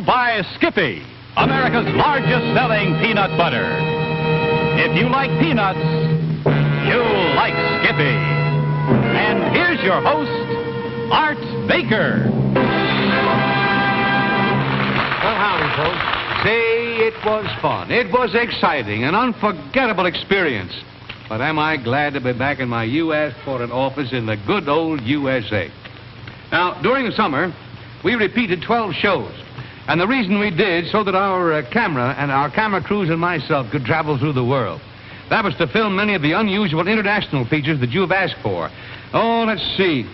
by Skippy, America's largest selling peanut butter. If you like peanuts, you'll like Skippy. And here's your host, Art Baker. Well, howdy, folks. Say, it was fun. It was exciting, an unforgettable experience. But am I glad to be back in my U.S. Foreign office in the good old USA. Now, during the summer, we repeated 12 shows. And the reason we did, so that our camera crews and myself could travel through the world. That was to film many of the unusual international features that you've asked for. Oh, let's see.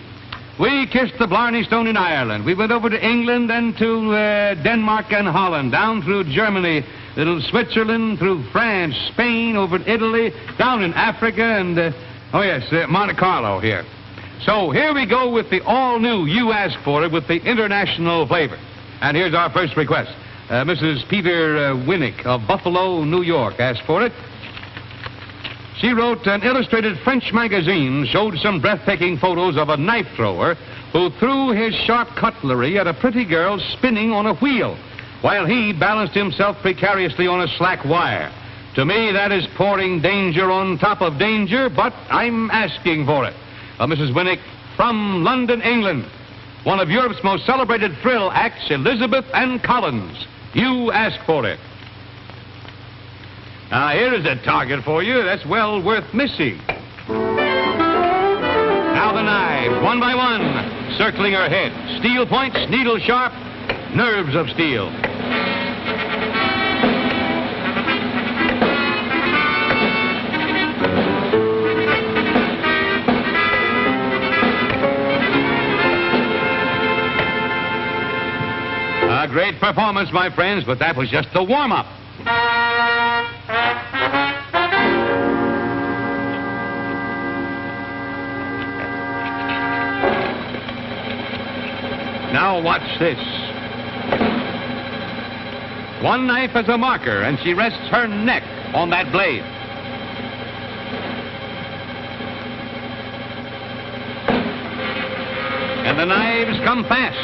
We kissed the Blarney Stone in Ireland. We went over to England and to Denmark and Holland, down through Germany, little Switzerland, through France, Spain, over in Italy, down in Africa, and, Monte Carlo here. So here we go with the all-new You Ask For It with the international flavor. And here's our first request. Mrs. Peter Winnick of Buffalo, New York, asked for it. She wrote, an illustrated French magazine showed some breathtaking photos of a knife thrower who threw his sharp cutlery at a pretty girl spinning on a wheel, while he balanced himself precariously on a slack wire. To me, that is pouring danger on top of danger, but I'm asking for it. Mrs. Winnick, from London, England, one of Europe's most celebrated thrill acts, Elizabeth and Collins. You ask for it. Now, here is a target for you that's well worth missing. Now the knives, one by one, circling her head. Steel points, needle sharp, nerves of steel. A great performance, my friends, but that was just the warm-up. Now watch this. One knife as a marker, and she rests her neck on that blade. And the knives come fast.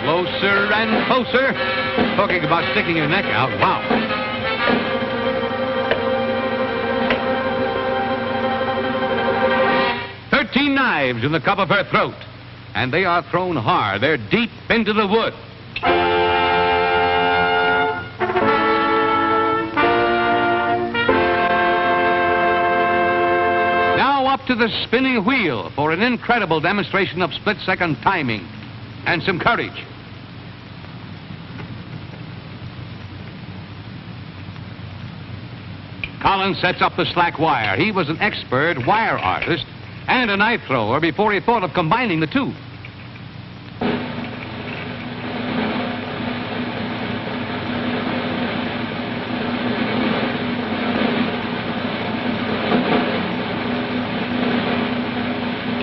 Closer and closer. Talking about sticking your neck out. Wow. Knives in the cup of her throat, and they are thrown hard. They're deep into the wood. Now up to the spinning wheel for an incredible demonstration of split-second timing and some courage. Collins sets up the slack wire. He was an expert wire artist and a knife thrower before he thought of combining the two.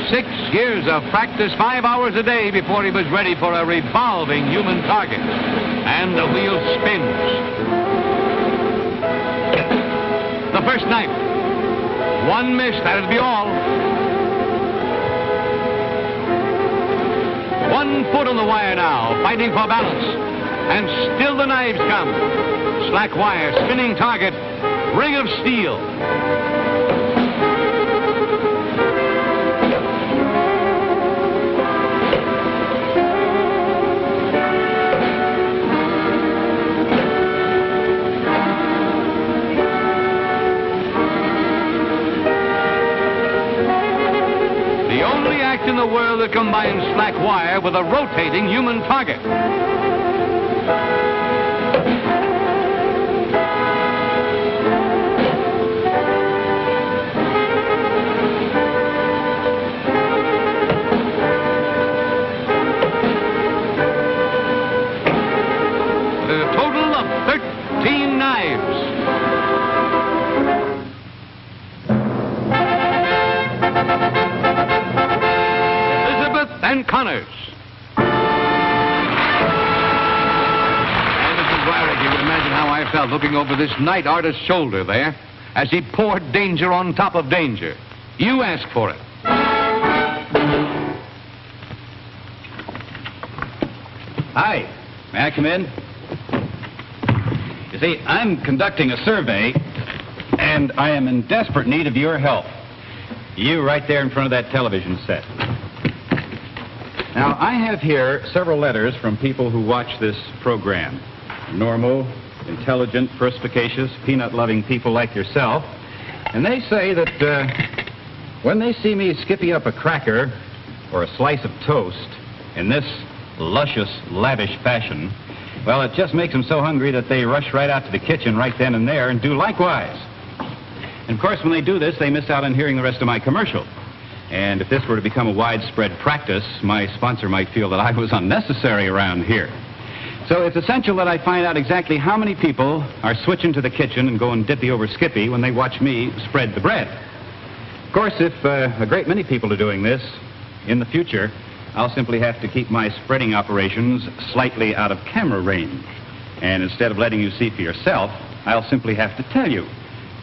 Six years of practice, 5 hours a day before he was ready for a revolving human target. And the wheel spins. The first knife. One miss, that'd be all. 1 foot on the wire now, fighting for balance. And still the knives come. Slack wire, spinning target, ring of steel. In the world that combines slack wire with a rotating human target. A total of 13 knives. And Connors. And Mrs. Wyrick, you can imagine how I felt looking over this night artist's shoulder there as he poured danger on top of danger. You asked for it. Hi. May I come in? You see, I'm conducting a survey, and I am in desperate need of your help. You right there in front of that television set. Now, I have here several letters from people who watch this program. Normal, intelligent, perspicacious, peanut-loving people like yourself. And they say that when they see me skippy up a cracker or a slice of toast in this luscious, lavish fashion, well, it just makes them so hungry that they rush right out to the kitchen right then and there and do likewise. And, of course, when they do this, they miss out on hearing the rest of my commercial. And if this were to become a widespread practice, my sponsor might feel that I was unnecessary around here. So it's essential that I find out exactly how many people are switching to the kitchen and going dippy over skippy when they watch me spread the bread. Of course, if a great many people are doing this, in the future, I'll simply have to keep my spreading operations slightly out of camera range. And instead of letting you see for yourself, I'll simply have to tell you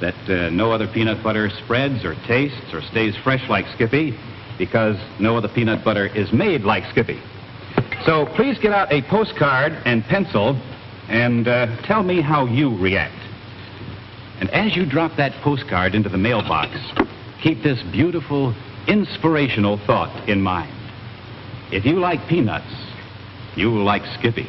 that no other peanut butter spreads or tastes or stays fresh like Skippy, because no other peanut butter is made like Skippy. So please get out a postcard and pencil and tell me how you react. And as you drop that postcard into the mailbox, keep this beautiful, inspirational thought in mind. If you like peanuts, you will like Skippy.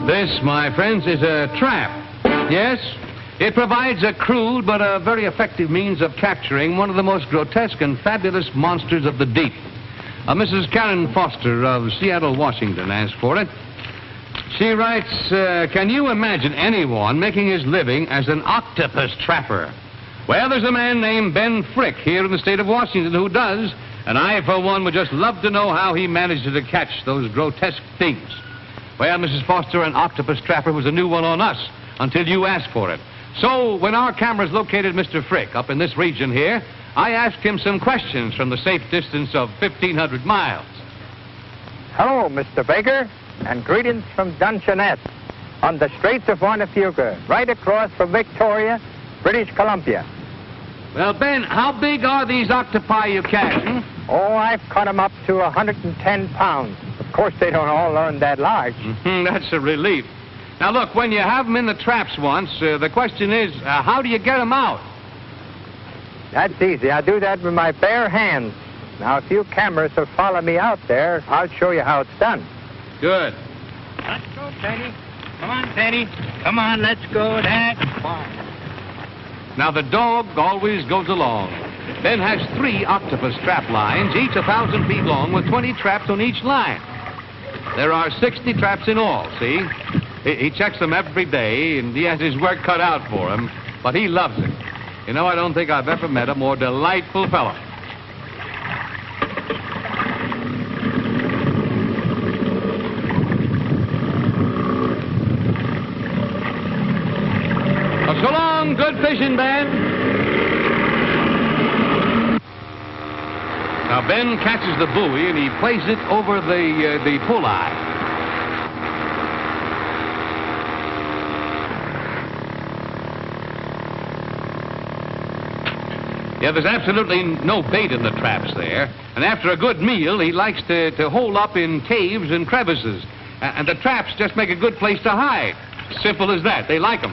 This, my friends, is a trap. Yes, it provides a crude but a very effective means of capturing one of the most grotesque and fabulous monsters of the deep. Mrs. Karen Foster of Seattle, Washington, asked for it. She writes, can you imagine anyone making his living as an octopus trapper? Well, there's a man named Ben Frick here in the state of Washington who does, and I, for one, would just love to know how he managed to catch those grotesque things. Well, Mrs. Foster, an octopus trapper was a new one on us until you asked for it. So, when our cameras located Mr. Frick up in this region here, I asked him some questions from the safe distance of 1,500 miles. Hello, Mr. Baker, and greetings from Dungeness on the Straits of Warnafuga, right across from Victoria, British Columbia. Well, Ben, how big are these octopi you catch? Oh, I've caught them up to 110 pounds. Of course, they don't all learn that large. That's a relief. Now, look, when you have them in the traps once, the question is, how do you get them out? That's easy. I do that with my bare hands. Now, if you cameras will follow me out there, I'll show you how it's done. Good. Let's go, Teddy. Come on, Teddy. Come on, let's go. That's fine. Now, the dog always goes along. Ben has 3 octopus trap lines, each 1,000 feet long, with 20 traps on each line. There are 60 traps in all, see? He checks them every day, and he has his work cut out for him, but he loves it. You know, I don't think I've ever met a more delightful fellow. Well, so long, good fishing, Ben. Now, Ben catches the buoy, and he plays it over the pull eye. Yeah, there's absolutely no bait in the traps there. And after a good meal, he likes to hole up in caves and crevices. And the traps just make a good place to hide. Simple as that. They like them.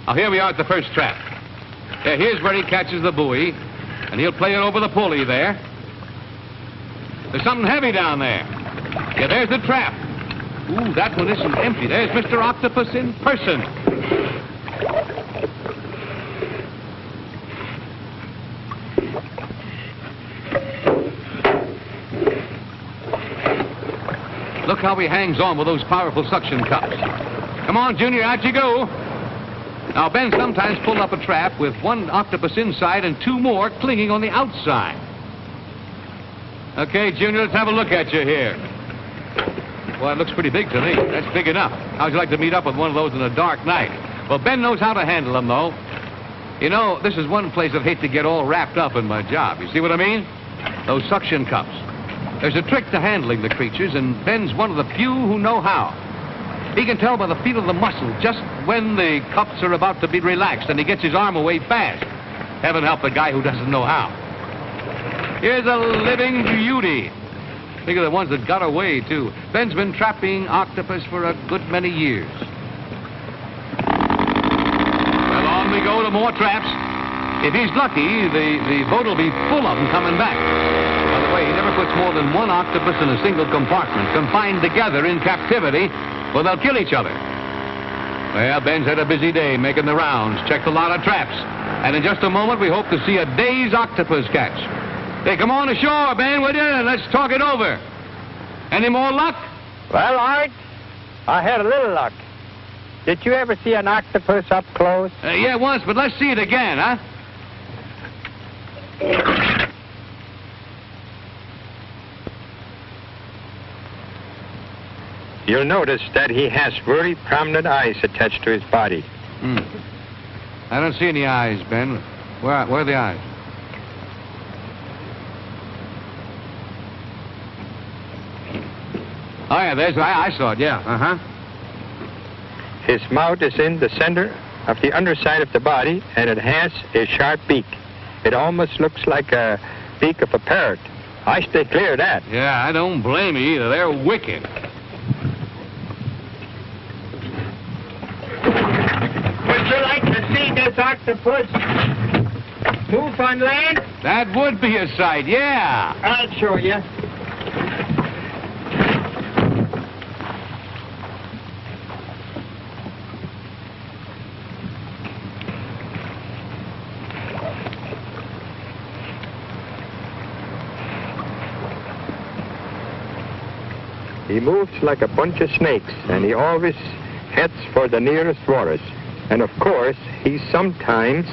Now, here we are at the first trap. Yeah, here's where he catches the buoy. And he'll play it over the pulley there. There's something heavy down there. Yeah, there's the trap. Ooh, that one isn't empty. There's Mr. Octopus in person. Look how he hangs on with those powerful suction cups. Come on, Junior, out you go. Now, Ben sometimes pulled up a trap with 1 octopus inside and 2 more clinging on the outside. Okay, Junior, let's have a look at you here. Well, it looks pretty big to me. That's big enough. How'd you like to meet up with one of those in a dark night? Well, Ben knows how to handle them, though. You know, this is one place I'd hate to get all wrapped up in my job. You see what I mean? Those suction cups. There's a trick to handling the creatures, and Ben's one of the few who know how. He can tell by the feel of the muscle just when the cups are about to be relaxed, and he gets his arm away fast. Heaven help the guy who doesn't know how. Here's a living beauty. Think of the ones that got away, too. Ben's been trapping octopus for a good many years. Well, on we go to more traps. If he's lucky, the boat will be full of them coming back. By the way, he never puts more than one octopus in a single compartment, confined together in captivity, or they'll kill each other. Well, Ben's had a busy day making the rounds, checked a lot of traps. And in just a moment, we hope to see a day's octopus catch. Hey, come on ashore, Ben, will you? And let's talk it over. Any more luck? Well, Art, I had a little luck. Did you ever see an octopus up close? Yeah, once, but let's see it again, huh? You'll notice that he has very prominent eyes attached to his body. I don't see any eyes, Ben. Where are the eyes? Oh, yeah, I saw it, yeah. Uh-huh. His mouth is in the center of the underside of the body, and it has a sharp beak. It almost looks like a beak of a parrot. I stay clear of that. Yeah, I don't blame you either. They're wicked. Would you like to see this octopus move on land? That would be a sight, yeah. I'll show you. He moves like a bunch of snakes, and he always heads for the nearest waters. And of course, he sometimes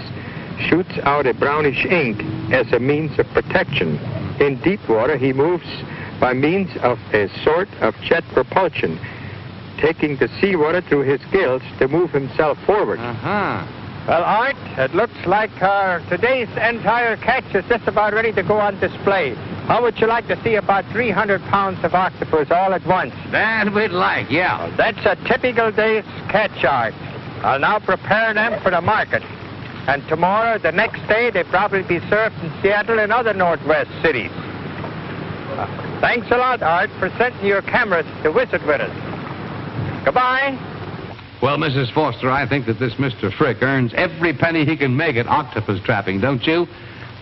shoots out a brownish ink as a means of protection. In deep water, he moves by means of a sort of jet propulsion, taking the seawater through his gills to move himself forward. Uh-huh. Well, Art, it looks like today's entire catch is just about ready to go on display. How would you like to see about 300 pounds of octopus all at once? That we'd like, yeah. Well, that's a typical day's catch, Art. I'll now prepare them for the market. And tomorrow, the next day, they'll probably be served in Seattle and other Northwest cities. Thanks a lot, Art, for sending your cameras to visit with us. Goodbye. Well, Mrs. Foster, I think that this Mr. Frick earns every penny he can make at octopus trapping, don't you?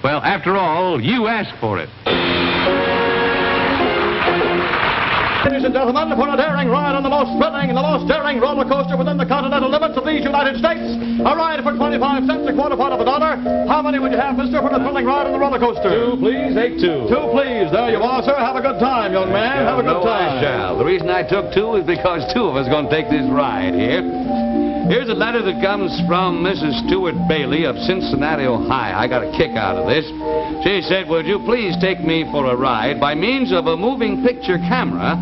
Well, after all, you asked for it. Ladies and gentlemen, for a daring ride on the most thrilling and the most daring roller coaster within the continental limits of these United States, a ride for 25 cents, a quarter part of a dollar. How many would you have, mister, for a thrilling ride on the roller coaster? 2, please. 8, 2. 2, please. There you are, sir. Have a good time, young man. Have a good time. I shall. The reason I took 2 is because 2 of us are going to take this ride here. Here's a letter that comes from Mrs. Stewart Bailey of Cincinnati, Ohio. I got a kick out of this. She said, would you please take me for a ride by means of a moving picture camera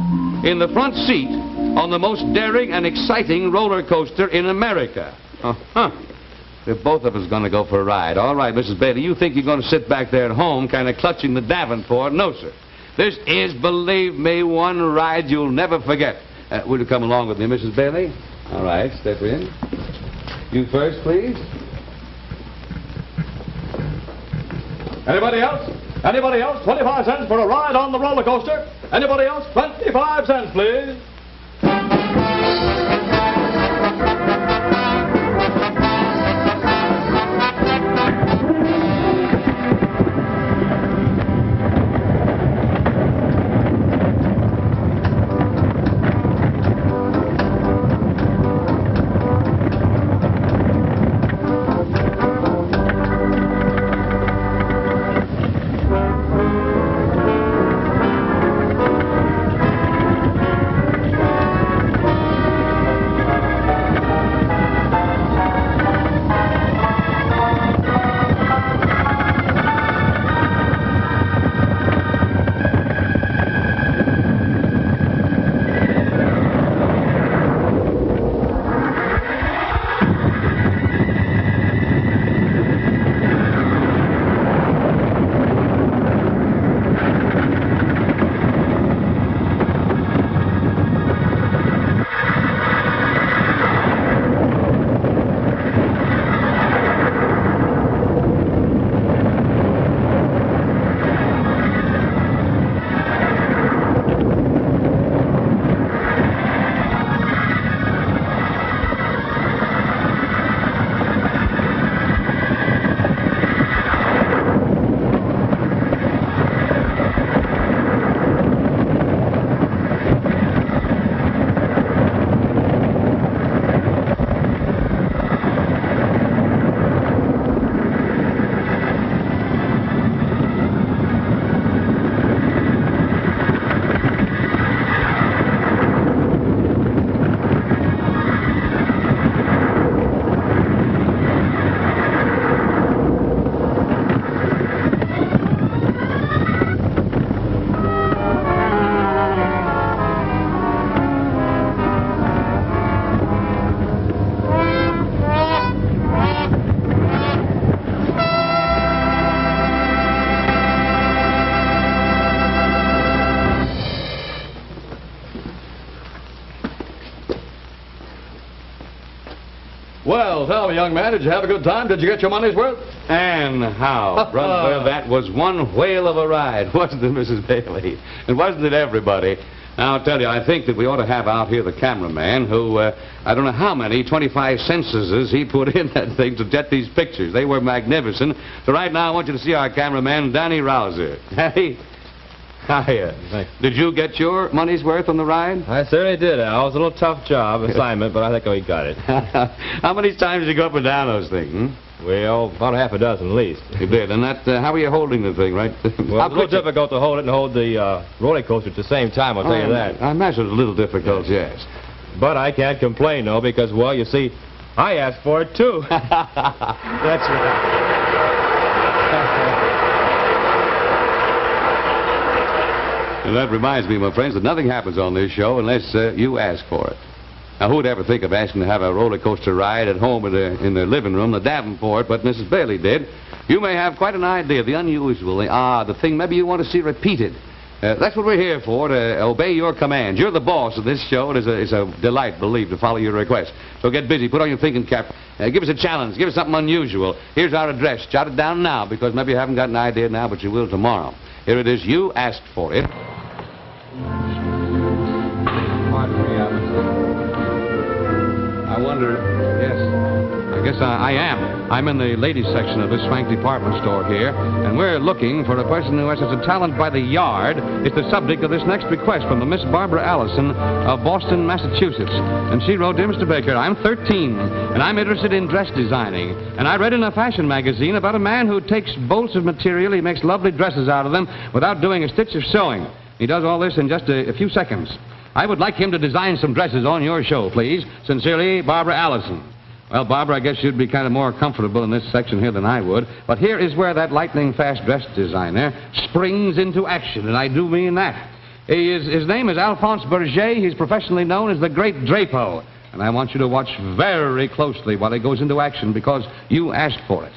in the front seat on the most daring and exciting roller coaster in America? Uh-huh. If both of us are going to go for a ride. All right, Mrs. Bailey, you think you're going to sit back there at home kind of clutching the Davenport? No, sir. This is, believe me, one ride you'll never forget. Will you come along with me, Mrs. Bailey? All right, step in. You first, please. Anybody else? Anybody else? 25 cents for a ride on the roller coaster. Anybody else? 25 cents, please. Well, tell me, young man, did you have a good time? Did you get your money's worth? And how, brother, that was one whale of a ride, wasn't it, Mrs. Bailey? And wasn't it everybody? Now, I'll tell you, I think that we ought to have out here the cameraman who, I don't know how many 25 censuses he put in that thing to get these pictures. They were magnificent. So right now, I want you to see our cameraman, Danny Rouser. Danny? Hiya. Thanks. Did you get your money's worth on the ride? I certainly did, Al. It was a little tough job, assignment, but I think we got it. How many times did you go up and down those things? Well, about half a dozen at least. You did. And that, how were you holding the thing, right? Well, it's a little difficult to hold it and hold the roller coaster at the same time, I'll tell you that. I imagine it's a little difficult, yes. But I can't complain, though, because, well, you see, I asked for it, too. That's right. And that reminds me, my friends, that nothing happens on this show unless you ask for it. Now, who would ever think of asking to have a roller coaster ride at home in the living room, the Davenport, but Mrs. Bailey did. You may have quite an idea of the unusual, the thing maybe you want to see repeated. That's what we're here for, to obey your commands. You're the boss of this show, and it's a delight, believe, to follow your request. So get busy, put on your thinking cap, give us a challenge, give us something unusual. Here's our address. Jot it down now, because maybe you haven't got an idea now, but you will tomorrow. Here it is. You asked for it. I wonder, yes, I guess I am. I'm in the ladies section of this swank department store here, and we're looking for a person who has a talent by the yard. It's the subject of this next request from the Miss Barbara Allison of Boston, Massachusetts. And she wrote, "Dear Mr. Baker, I'm 13, and I'm interested in dress designing. And I read in a fashion magazine about a man who takes bolts of material, he makes lovely dresses out of them without doing a stitch of sewing. He does all this in just a few seconds. I would like him to design some dresses on your show, please. Sincerely, Barbara Allison." Well, Barbara, I guess you'd be kind of more comfortable in this section here than I would. But here is where that lightning-fast dress designer springs into action, and I do mean that. His name is Alphonse Berger. He's professionally known as the Great Drapo. And I want you to watch very closely while he goes into action, because you asked for it.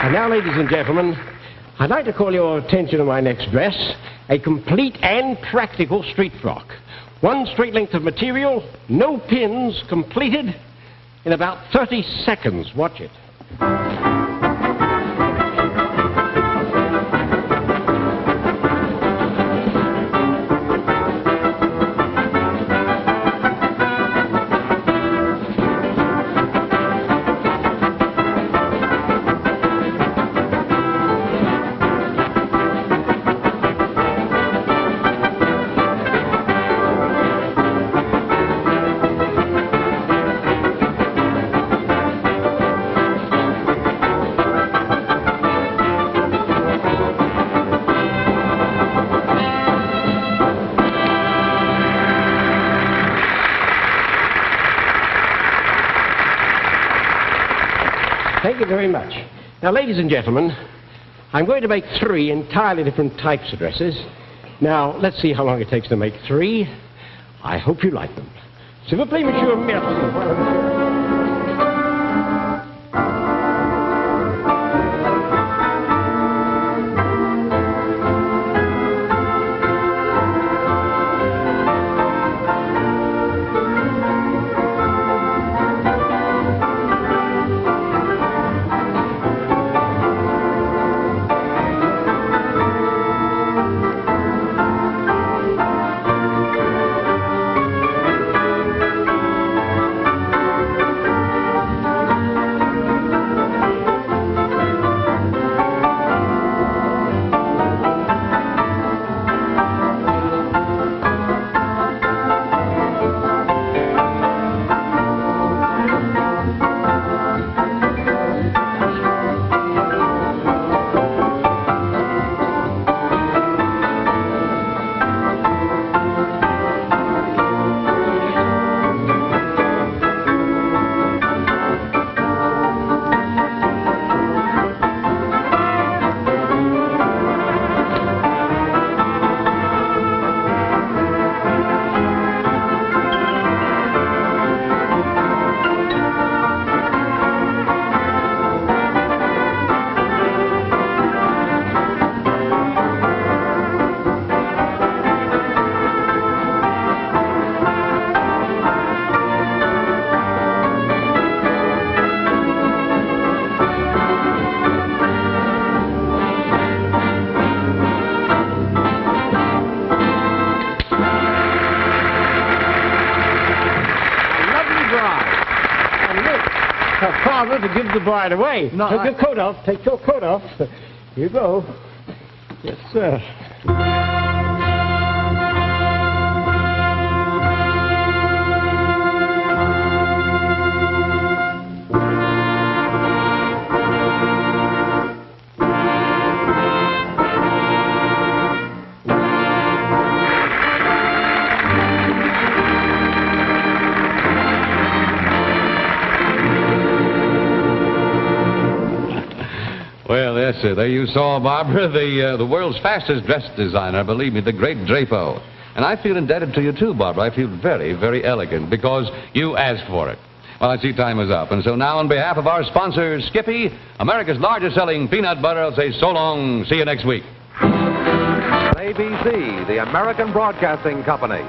And now, ladies and gentlemen, I'd like to call your attention to my next dress, a complete and practical street frock. One straight length of material, no pins, completed in about 30 seconds. Watch it. Thank you very much. Now, ladies and gentlemen, I'm going to make 3 entirely different types of dresses. Now, let's see how long it takes to make 3. I hope you like them. S'il vous plaît, monsieur, merci. bother to give the bride away. No, Take your coat off. Take your coat off. Here you go. Yes, sir. Well, yes, sir. There you saw, Barbara, the world's fastest dress designer, believe me, the great Drapo. And I feel indebted to you, too, Barbara. I feel very, very elegant because you asked for it. Well, I see time is up. And so now, on behalf of our sponsor, Skippy, America's largest selling peanut butter, I'll say so long. See you next week. ABC, the American Broadcasting Company.